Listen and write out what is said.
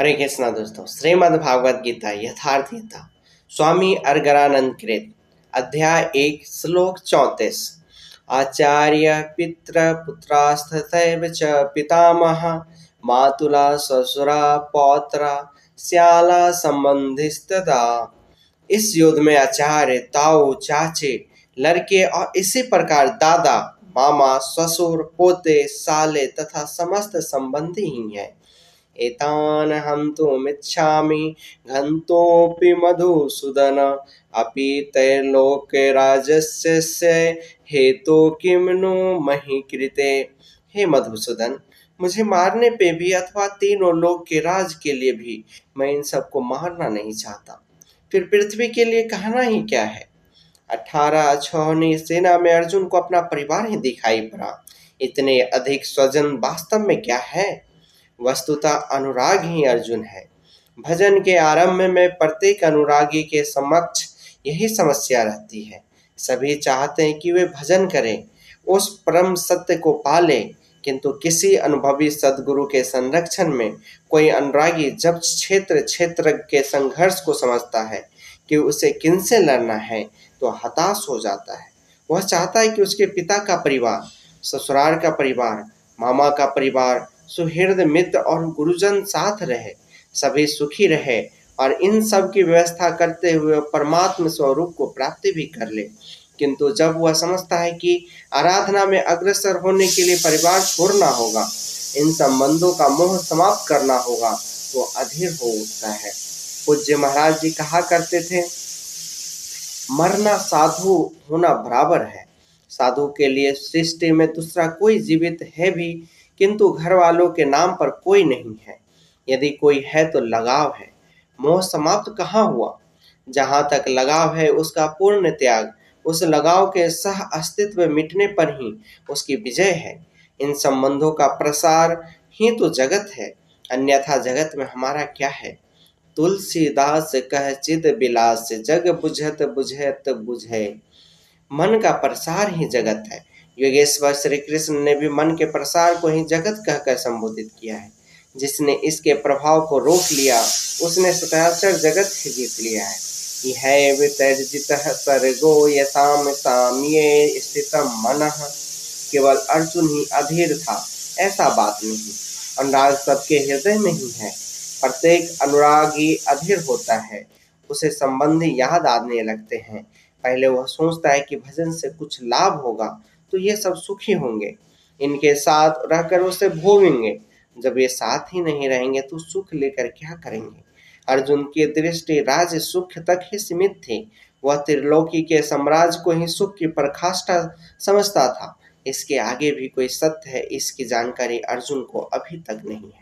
हरे कृष्णा दोस्तों, श्रीमद् भागवत गीता यथार्थीता स्वामी अर्गरानंद कृत अध्याय 1 श्लोक 34। आचार्य पित्र पुत्रास्तथैव च पितामह मातुला ससुरा पौत्रा श्याला संबंधिस्तदा। इस युद्ध में आचार्य, ताऊ, चाचे, लड़के और इसी प्रकार दादा, मामा, ससुर, पोते, साले तथा समस्त संबंधी ही हैं। एतान हन्तुमिच्छामि घन्तोऽपि मधुसूदन अपि तैर्लोक्यराजस्य हेतो किम नु महि कृते। हे मधुसूदन, मुझे मारने पे भी अथवा तीनों लोक के राज के लिए भी मैं इन सबको मारना नहीं चाहता। फिर पृथ्वी के लिए कहना ही क्या है। 18 अक्षौहिणी सेना में अर्जुन को अपना परिवार ही दिखाई पड़ा। इतने अधिक स्वजन वास्तव में क्या है। वस्तुतः अनुराग ही अर्जुन है। भजन के आरंभ में प्रत्येक अनुरागी के समक्ष यही समस्या रहती है। सभी चाहते हैं कि वे भजन करें, उस परम सत्य को पालें, किंतु किसी अनुभवी सद्गुरु के संरक्षण में कोई अनुरागी जब क्षेत्र क्षेत्र के संघर्ष को समझता है कि उसे किनसे लड़ना है तो हताश हो जाता है। वह चाहता है कि उसके पिता का परिवार, ससुराल का परिवार, मामा का परिवार, सुहृद मित्र और गुरुजन साथ रहे, सभी सुखी रहे और इन सब की व्यवस्था करते हुए परमात्म स्वरूप को प्राप्ति भी कर ले। किंतु जब वह समझता है कि आराधना में अग्रसर होने के लिए परिवार छोड़ना होगा, इन संबंधों का मोह समाप्त करना होगा, तो अधीर हो उठता है। पूज्य महाराज जी कहा करते थे, मरना साधु होना बराबर है। साधु के लिए सृष्टि में दूसरा कोई जीवित है भी, किंतु घर वालों के नाम पर कोई नहीं है। यदि कोई है तो लगाव है। मोह समाप्त कहाँ हुआ। जहाँ तक लगाव है उसका पूर्ण त्याग, उस लगाव के सह अस्तित्व मिटने पर ही उसकी विजय है। इन संबंधों का प्रसार ही तो जगत है, अन्यथा जगत में हमारा क्या है। तुलसीदास कह चिद बिलास जग बुझत बुझत बुझे। मन का प्रसार ही जगत है। योगेश्वर श्री कृष्ण ने भी मन के प्रसार को ही जगत कहकर संबोधित किया है। जिसने इसके प्रभाव को रोक लिया उसने सचराचर जगत ही जीत लिया है। यह वितर्जितः सर्गो यथाम साम्ये स्थितम मनः। केवल अर्जुन ही अधीर था, ऐसा बात नहीं। अनुराग सबके हृदय में ही है। प्रत्येक अनुरागी अधीर होता है, उसे संबंधी याद आने लगते हैं। पहले वह सोचता है कि भजन से कुछ लाभ होगा तो ये सब सुखी होंगे, इनके साथ रहकर उसे भोगेंगे। जब ये साथ ही नहीं रहेंगे तो सुख लेकर क्या करेंगे। अर्जुन की दृष्टि राज्य सुख तक ही सीमित थी। वह त्रिलोकी के साम्राज्य को ही सुख की पराकाष्ठा समझता था। इसके आगे भी कोई सत्य है, इसकी जानकारी अर्जुन को अभी तक नहीं है।